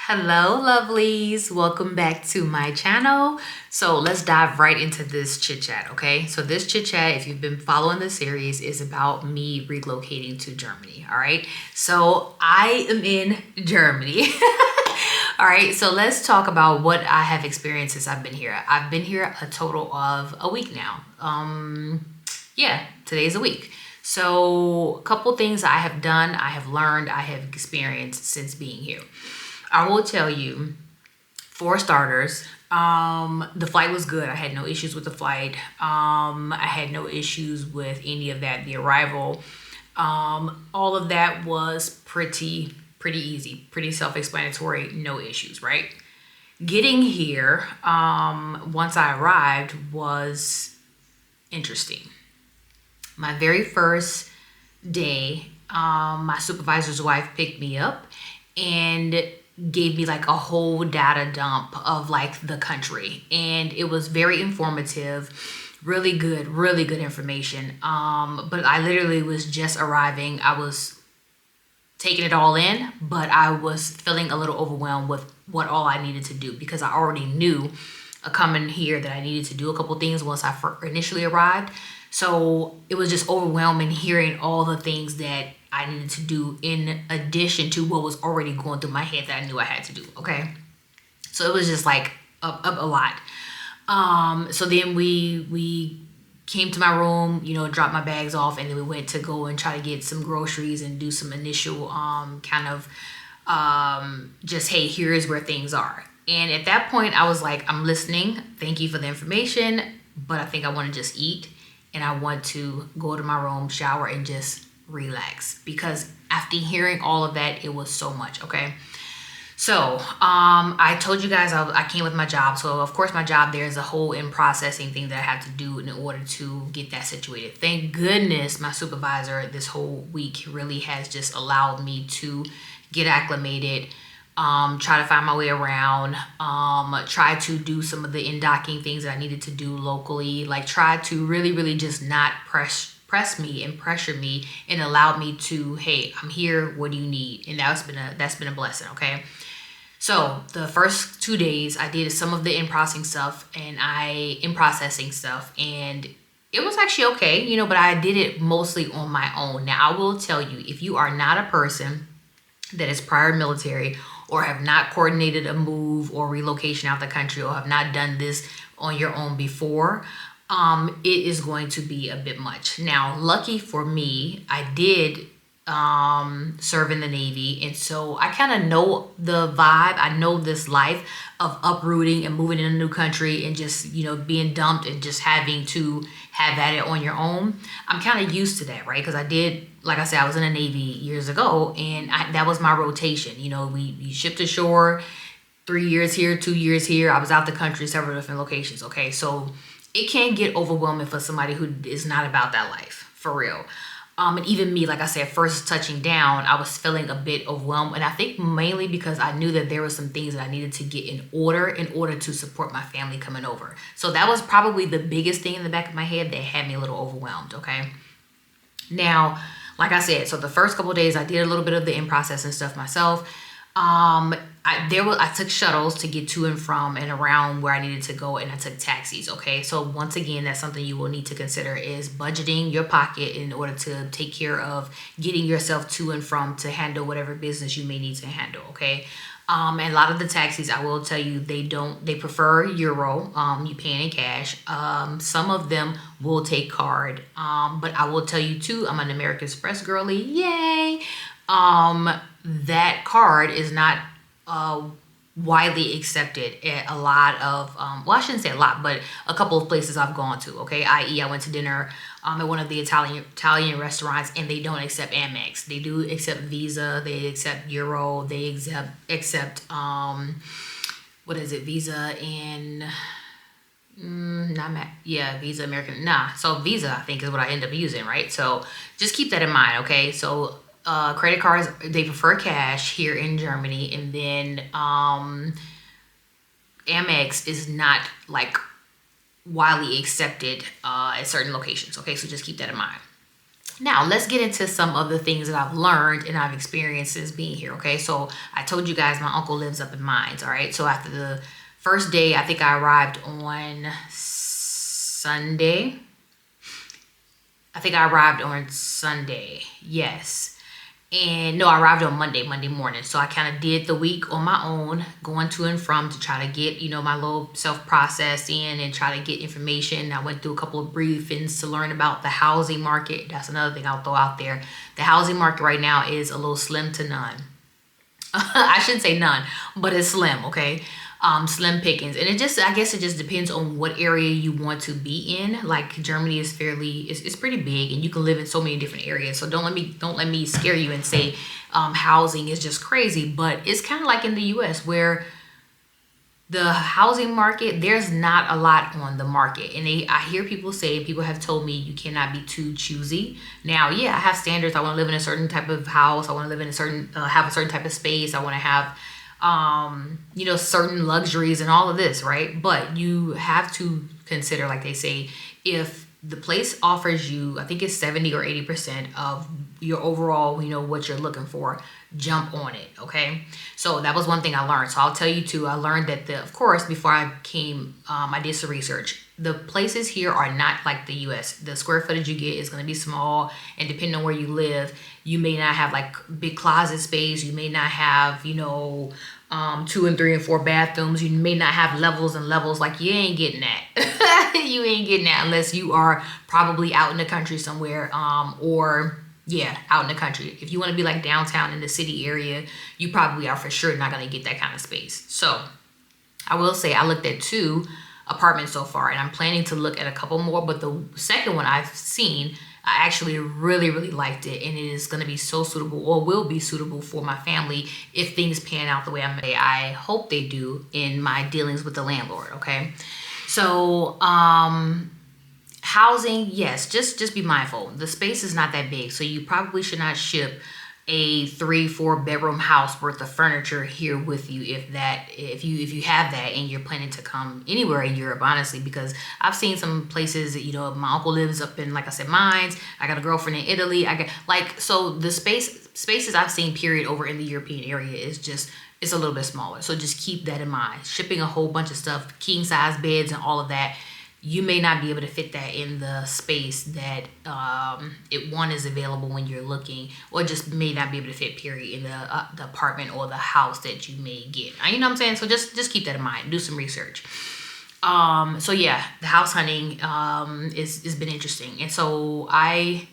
Hello, lovelies. Welcome back to my channel. So let's dive right into this chit chat, okay? So this chit chat, if you've been following the series, is about me relocating to Germany, all right? So I am in Germany. All right, so let's talk about what I have experienced since I've been here. I've been here a total of a week now. Yeah, today's a week. So a couple things I have done, I have learned, I have experienced since being here. I will tell you, for starters, the flight was good. I had no issues with the flight. I had no issues with any of that. The arrival, all of that was pretty easy, pretty self-explanatory. No issues, right? Getting here, once I arrived, was interesting. My very first day, my supervisor's wife picked me up and gave me like a whole data dump of like the country, and it was very informative, really good information. But I literally was just arriving. I was taking it all in, but I was feeling a little overwhelmed with what all I needed to do, because I already knew coming here that I needed to do a couple things once I initially arrived. So it was just overwhelming hearing all the things that I needed to do in addition to what was already going through my head that I knew I had to do. Okay. So it was just like a lot. So then we came to my room, dropped my bags off, and then we went to go and try to get some groceries and do some initial kind of just, hey, here's where things are. And at that point I was like, I'm listening, thank you for the information, but I think I want to just eat, and I want to go to my room, shower, and just relax, because after hearing all of that, it was so much. Okay. So I told you guys I came with my job. So of course my job, there's a whole in processing thing that I have to do in order to get that situated. Thank goodness my supervisor this whole week really has just allowed me to get acclimated, try to find my way around, try to do some of the in-docking things that I needed to do locally, like try to really just not press me and pressure me, and allow me to, hey, I'm here, what do you need? And that's been a blessing. Okay. So the first 2 days I did some of the in-processing stuff, and it was actually okay, but I did it mostly on my own. Now I will tell you, if you are not a person that is prior military, or have not coordinated a move or relocation out the country, or have not done this on your own before, it is going to be a bit much. Now, lucky for me, I did serve in the Navy, and so I kind of know the vibe. I know this life of uprooting and moving in a new country and just being dumped and just having to have at it on your own. I'm kind of used to that, right? Because I did, like I said, I was in the Navy years ago, and that was my rotation. We shipped ashore, 3 years here, 2 years here. I was out the country, several different locations. Okay, so it can get overwhelming for somebody who is not about that life, for real. And even me, like I said, first touching down, I was feeling a bit overwhelmed. And I think mainly because I knew that there were some things that I needed to get in order to support my family coming over. So that was probably the biggest thing in the back of my head that had me a little overwhelmed. Okay. Now, like I said, so the first couple of days I did a little bit of the in-processing stuff myself. I took shuttles to get to and from and around where I needed to go, and I took taxis. Okay, so once again, that's something you will need to consider, is budgeting your pocket in order to take care of getting yourself to and from to handle whatever business you may need to handle. Okay. And a lot of the taxis, I will tell you, they prefer euro. You pay in cash. Some of them will take card. But I will tell you too, I'm an American Express girly. Yay. That card is not widely accepted at a lot of, well, I shouldn't say a lot, but a couple of places I've gone to. Okay, i.e. I went to dinner at one of the Italian restaurants, and they don't accept Amex. They do accept Visa, they accept Euro, they accept what is it, Visa and Visa, American. So Visa, I think, is what I end up using, right? So just keep that in mind. Okay, so credit cards, they prefer cash here in Germany, and then Amex is not like widely accepted at certain locations. Okay, so just keep that in mind. Now, let's get into some of the things that I've learned and I've experienced since being here, okay? So, I told you guys my uncle lives up in Mines, all right? So, after the first day, I think I arrived on Sunday. Yes. And no, I arrived on Monday morning. So I kind of did the week on my own, going to and from to try to get, my little self process in and try to get information. I went through a couple of briefings to learn about the housing market. That's another thing I'll throw out there. The housing market right now is a little slim to none. I shouldn't say none, but it's slim, okay? Slim pickings. And I guess it just depends on what area you want to be in. Like Germany is it's pretty big and you can live in so many different areas. So don't let me scare you and say housing is just crazy, but it's kind of like in the US where the housing market, there's not a lot on the market. And I hear people have told me you cannot be too choosy. Now, yeah, I have standards. I want to live in a certain type of house. I want to live in have a certain type of space. I want to have certain luxuries and all of this, right? But you have to consider, like they say, if the place offers you, I think it's 70 or 80% of your overall, what you're looking for, jump on it, okay? So that was one thing I learned. So I'll tell you too, I learned that of course, before I came, I did some research. The places here are not like the US. The square footage you get is going to be small, and depending on where you live, you may not have like big closet space. You may not have, 2 and 3 and 4 bathrooms. You may not have levels and levels. Like you ain't getting that. You ain't getting that unless you are probably out in the country somewhere, out in the country. If you want to be like downtown in the city area, you probably are for sure not going to get that kind of space. So I will say I looked at 2 apartments so far, and I'm planning to look at a couple more, but the second one I've seen, I actually really, really liked it, and it is going to be so suitable, or will be suitable for my family if things pan out the way I hope they do in my dealings with the landlord, okay? So, housing, yes, just be mindful. The space is not that big, so you probably should not ship a 3-4 bedroom house worth of furniture here with you if you have that and you're planning to come anywhere in Europe, honestly, because I've seen some places that, my uncle lives up in, like I said, Mines. I got a girlfriend in Italy. So the spaces I've seen period over in the European area it's a little bit smaller. So just keep that in mind. Shipping a whole bunch of stuff, king size beds and all of that, you may not be able to fit that in the space that one is available when you're looking, or just may not be able to fit period in the apartment or the house that you may get. You know what I'm saying? So just keep that in mind. Do some research. So yeah, the house hunting has been interesting, and so I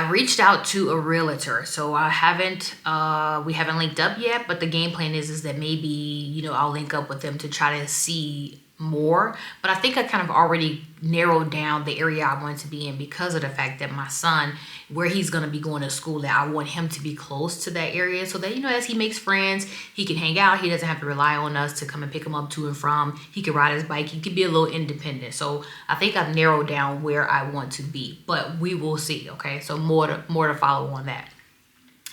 reached out to a realtor. So we haven't linked up yet, but the game plan is that maybe I'll link up with them to try to see more. But I think I kind of already narrowed down the area I want to be in because of the fact that my son, where he's going to be going to school, that I want him to be close to that area so that as he makes friends, he can hang out. He doesn't have to rely on us to come and pick him up to and from. He can ride his bike. He can be a little independent. So I think I've narrowed down where I want to be, but we will see. Okay, so more to follow on that.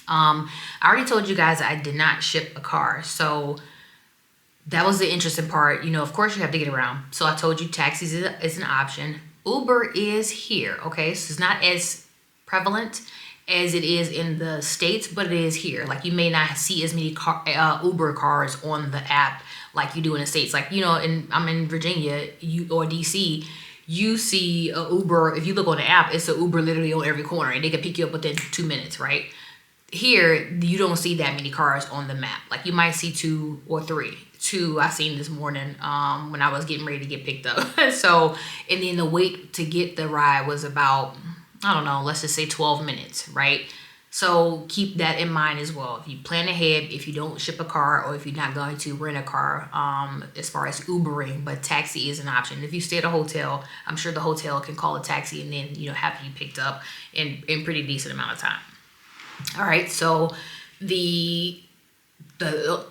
I already told you guys I did not ship a car, so that was the interesting part. Of course you have to get around. So I told you taxis is an option. Uber is here, okay? So it's not as prevalent as it is in the States, but it is here. Like you may not see as many Uber cars on the app like you do in the States. Like, I'm in Virginia or DC, you see a Uber. If you look on the app, it's an Uber literally on every corner and they can pick you up within 2 minutes, right? Here, you don't see that many cars on the map. Like you might see 2 or 3. 2 I seen this morning when I was getting ready to get picked up. So, and then the wait to get the ride was about, I don't know, let's just say 12 minutes, right? So keep that in mind as well. If you plan ahead, if you don't ship a car, or if you're not going to rent a car, as far as Ubering, but taxi is an option. If you stay at a hotel, I'm sure the hotel can call a taxi and then, have you picked up in pretty decent amount of time. All right, so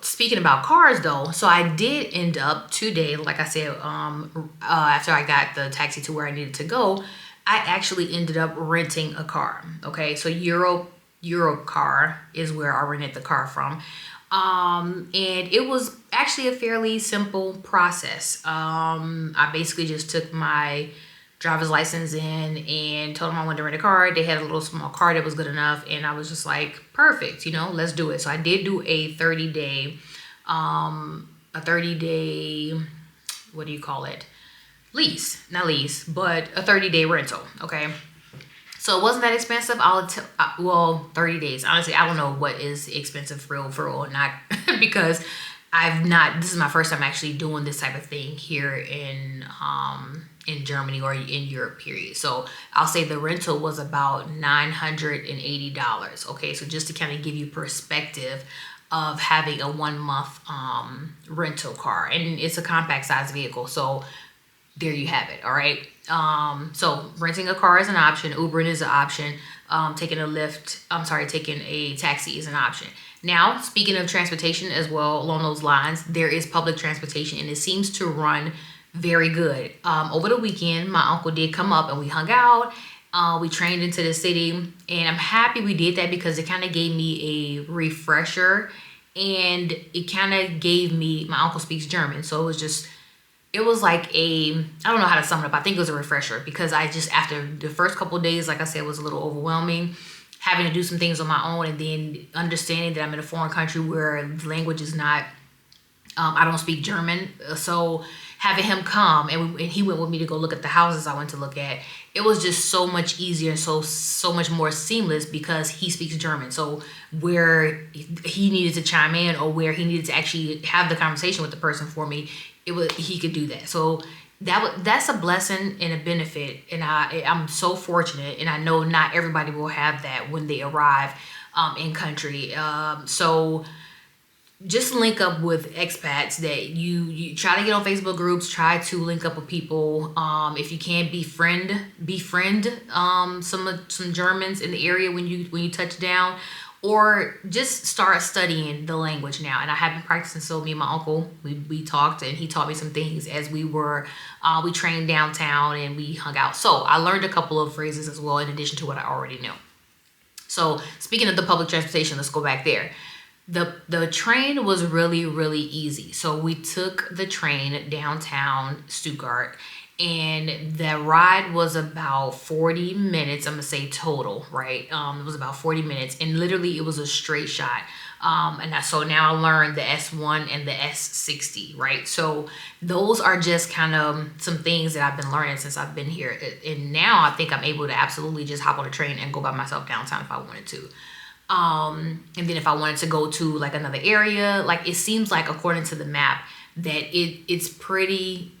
speaking about cars though, so I did end up today, like I said, after I got the taxi to where I needed to go, I actually ended up renting a car. Okay, so Euro car is where I rented the car from. And it was actually a fairly simple process. I basically just took my driver's license in and told them I wanted to rent a car. They had a little small car that was good enough, and I was just like, perfect, let's do it. So I did do a 30-day, what do you call it? Not lease, but a 30-day rental. Okay. So it wasn't that expensive. 30 days. Honestly, I don't know what is expensive for real or not because this is my first time actually doing this type of thing here in Germany or in Europe, period. So I'll say the rental was about $980. Okay. So just to kind of give you perspective of having a 1 month rental car, and it's a compact size vehicle. So there you have it. All right. So renting a car is an option. Ubering is an option. Taking a taxi is an option. Now, speaking of transportation as well, along those lines, there is public transportation, and it seems to run very good. Over the weekend, my uncle did come up and we hung out. We trained into the city, and I'm happy we did that because it kind of gave me a refresher, and it kind of gave me, my uncle speaks German, so it was like I don't know how to sum it up. I think it was a refresher because after the first couple of days, like I said, was a little overwhelming, having to do some things on my own, and then understanding that I'm in a foreign country where the language is not, I don't speak German. So having him come and he went with me to go look at the houses I went to look at, it was just so much easier and so much more seamless because he speaks German. So where he needed to chime in or where he needed to actually have the conversation with the person for me, he could do that. So that's a blessing and a benefit, and I'm so fortunate, and I know not everybody will have that when they arrive in country. So just link up with expats that you try to get on Facebook groups, try to link up with people. If you can befriend some Germans in the area when you touch down, or just start studying the language now. And I have been practicing. So me and my uncle, we talked, and he taught me some things as we trained downtown and we hung out. So I learned a couple of phrases as well in addition to what I already knew. So speaking of the public transportation, let's go back there. The train was really, really easy. So we took the train downtown Stuttgart, and the ride was about 40 minutes. I'm gonna say total, right? It was about 40 minutes, and literally it was a straight shot. So now I learned the S1 and the S60, right? So those are just kind of some things that I've been learning since I've been here. And now I think I'm able to absolutely just hop on a train and go by myself downtown if I wanted to. And then if I wanted to go to like another area, like it seems like according to the map that it's pretty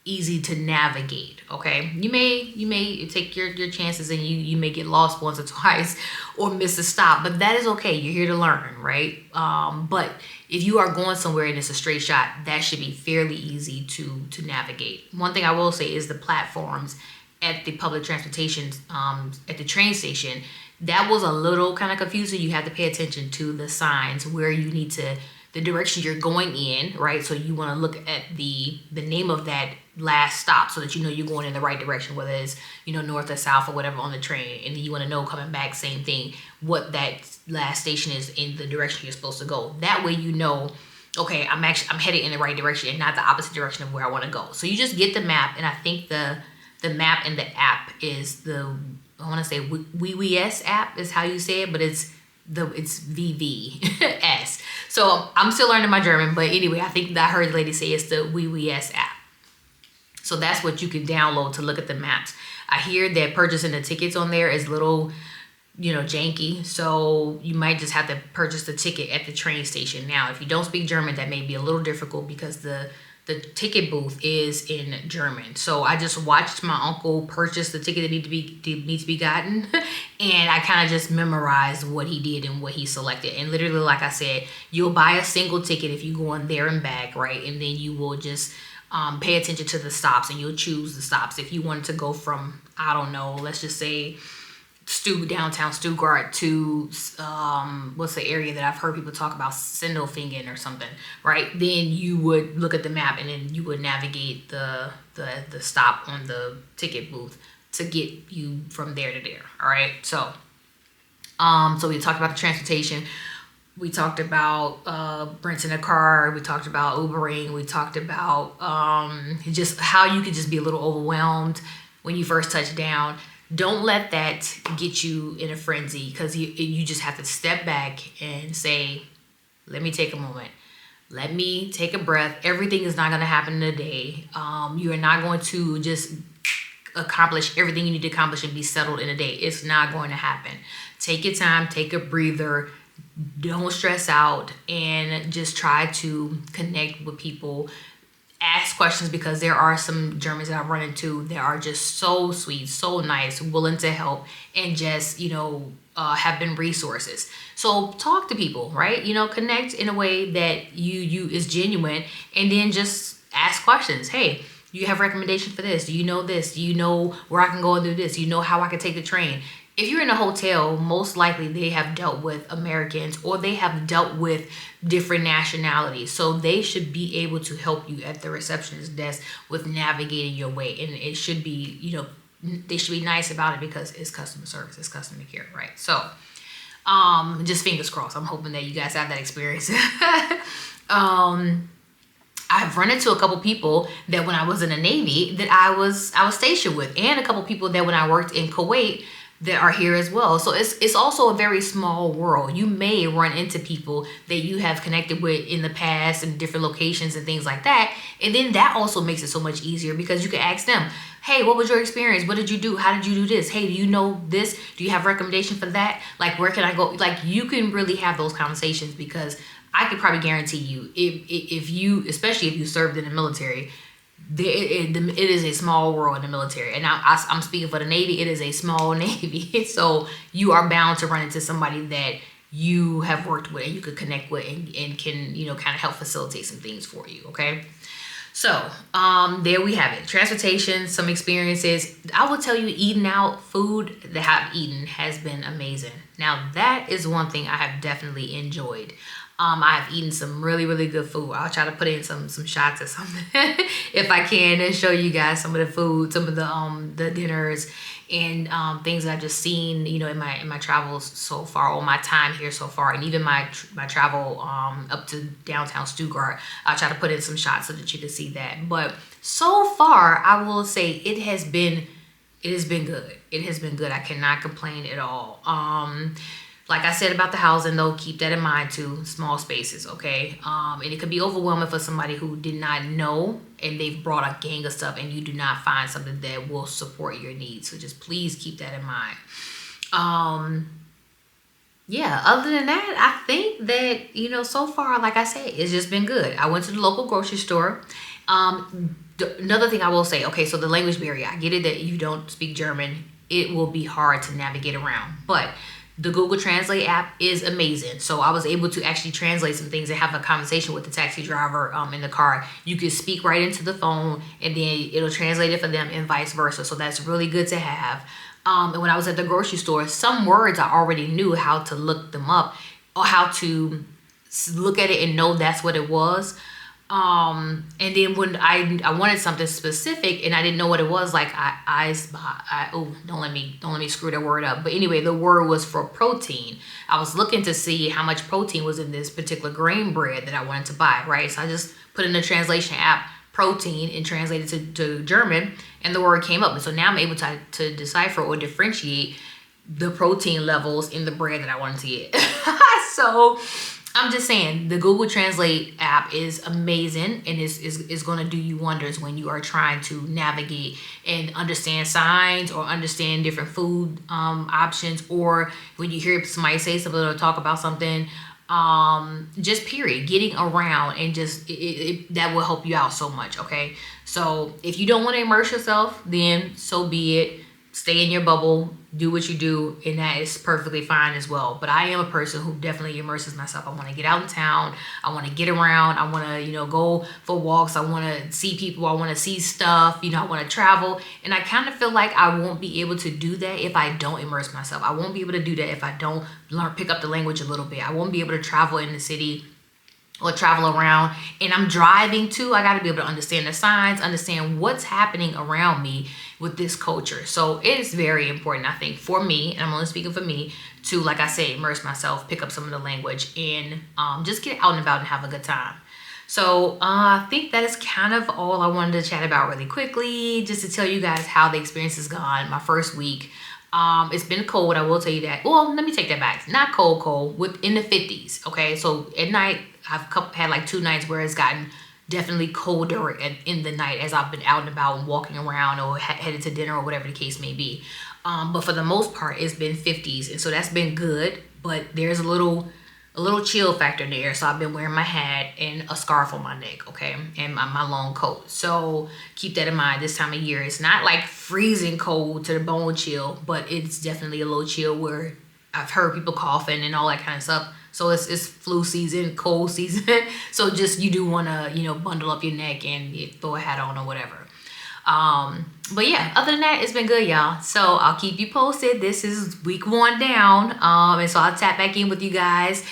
easy to navigate. Okay. You may take your chances, and you may get lost once or twice or miss a stop, but that is okay. You're here to learn, right? But if you are going somewhere and it's a straight shot, that should be fairly easy to navigate. One thing I will say is the platforms at the public transportation, at the train station, that was a little kind of confusing. You have to pay attention to the signs where you need the direction you're going in, right? So you want to look at the name of that last stop so that you're going in the right direction, whether it's north or south or whatever on the train. And then you want to know coming back, same thing, what that last station is in the direction you're supposed to go. That way okay, I'm headed in the right direction and not the opposite direction of where I want to go. So you just get the map, and I think the map and the app is I want to say WeWS app is how you say it, but it's VVS. So I'm still learning my German, but anyway, I think that I heard the lady say it's the WeWS app. So that's what you can download to look at the maps. I hear that purchasing the tickets on there is a little, janky. So you might just have to purchase the ticket at the train station. Now, if you don't speak German, that may be a little difficult because the ticket booth is in German. So I just watched my uncle purchase the ticket that needs to be gotten, and I kind of just memorized what he did and what he selected. And literally, like I said, you'll buy a single ticket if you go in there and back, right? And then you will just pay attention to the stops, and you'll choose the stops. If you wanted to go from, I don't know, let's just say downtown Stuttgart to what's the area that I've heard people talk about, Sindelfingen or something, right? Then you would look at the map, and then you would navigate the stop on the ticket booth to get you from there to there. All right. So we talked about the transportation. We talked about renting a car. We talked about Ubering. We talked about just how you could just be a little overwhelmed when you first touch down. Don't let that get you in a frenzy, because you just have to step back and say, let me take a moment. Let me take a breath. Everything is not going to happen in a day. You are not going to just accomplish everything you need to accomplish and be settled in a day. It's not going to happen. Take your time, take a breather, don't stress out, and just try to connect with people. Ask questions, because there are some Germans that I've run into that are just so sweet, so nice, willing to help, and just, have been resources. So talk to people, right? Connect in a way that you is genuine, and then just ask questions. Hey, do you have recommendation for this? Do you know this? Do you know where I can go and do this? Do you know how I can take the train? If you're in a hotel, most likely they have dealt with Americans, or they have dealt with different nationalities. So they should be able to help you at the receptionist desk with navigating your way. And it should be, they should be nice about it, because it's customer service, it's customer care, right? So just fingers crossed. I'm hoping that you guys have that experience. I've run into a couple people that when I was in the Navy that I was stationed with, and a couple people that when I worked in Kuwait that are here as well. So it's also a very small world. You may run into people that you have connected with in the past in different locations and things like that. And then that also makes it so much easier, because you can ask them, hey, what was your experience? What did you do? How did you do this? Hey, do you know this? Do you have recommendation for that? Like, where can I go? Like, you can really have those conversations, because I could probably guarantee you, if you, especially if you served in the military, it is a small world in the military. And now I'm speaking for the Navy. It is a small Navy. So you are bound to run into somebody that you have worked with and you could connect with, and can, kind of help facilitate some things for you. Okay. So there we have it. Transportation, some experiences. I will tell you, eating out, food that I've eaten has been amazing. Now, that is one thing I have definitely enjoyed. I've eaten some really, really good food. I'll try to put in some shots or something if I can, and show you guys some of the food, some of the dinners, and things that I've just seen, in my travels so far, or my time here so far, and even my travel up to downtown Stuttgart. I'll try to put in some shots so that you can see that. But so far, I will say it has been good. It has been good. I cannot complain at all. Like I said about the housing, though, keep that in mind too. Small spaces, okay? And it could be overwhelming for somebody who did not know, and they've brought a gang of stuff, and you do not find something that will support your needs. So just please keep that in mind. Yeah, other than that, I think that, so far, like I said, it's just been good. I went to the local grocery store. Another thing I will say, okay, so the language barrier, I get it that you don't speak German. It will be hard to navigate around, but the Google Translate app is amazing. So I was able to actually translate some things and have a conversation with the taxi driver in the car. You could speak right into the phone, and then it'll translate it for them, and vice versa. So that's really good to have. And when I was at the grocery store, some words I already knew how to look them up, or how to look at it and know that's what it was. And then when I wanted something specific and I didn't know what it was, like don't let me screw that word up. But anyway, the word was for protein. I was looking to see how much protein was in this particular grain bread that I wanted to buy, right? So I just put in the translation app protein and translated to German, and the word came up. And so now I'm able to decipher or differentiate the protein levels in the bread that I wanted to get. So I'm just saying, the Google Translate app is amazing, and is going to do you wonders when you are trying to navigate and understand signs, or understand different food options, or when you hear somebody say something or talk about something, just period, getting around, and just that will help you out so much. Okay, so if you don't want to immerse yourself, then so be it. Stay in your bubble, do what you do, and that is perfectly fine as well. But I am a person who definitely immerses myself. I want to get out in town. I want to get around. I want to, go for walks. I want to see people. I want to see stuff. I want to travel. And I kind of feel like I won't be able to do that if I don't immerse myself. I won't be able to do that if I don't pick up the language a little bit. I won't be able to travel in the city or travel around. And I'm driving too. I got to be able to understand the signs, understand what's happening around me with this culture. So it is very important, I think, for me, and I'm only speaking for me, to, like I say, immerse myself, pick up some of the language, and just get out and about and have a good time. So I think that is kind of all I wanted to chat about really quickly, just to tell you guys how the experience has gone. My first week, it's been cold. I will tell you that. Well, let me take that back. Not cold, cold. In the 50s. Okay, so at night I've had like 2 nights where it's gotten definitely colder in the night as I've been out and about and walking around or headed to dinner or whatever the case may be. But for the most part, it's been 50s, and so that's been good. But there's a little chill factor there. So I've been wearing my hat and a scarf on my neck, okay, and my long coat. So keep that in mind this time of year. It's not like freezing cold to the bone chill, but it's definitely a little chill where I've heard people coughing and all that kind of stuff. So it's flu season, cold season. So just you do want to, bundle up your neck and throw a hat on or whatever. But yeah, other than that, it's been good, y'all. So I'll keep you posted. This is week 1 down. And so I'll tap back in with you guys,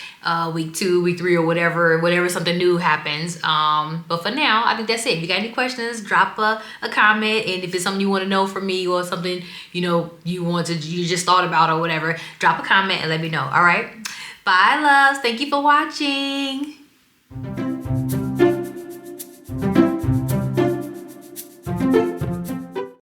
week 2, week 3, or whatever something new happens. But for now, I think that's it. If you got any questions, drop a comment. And if it's something you want to know from me or something, you just thought about or whatever, drop a comment and let me know. All right. Bye, loves. Thank you for watching.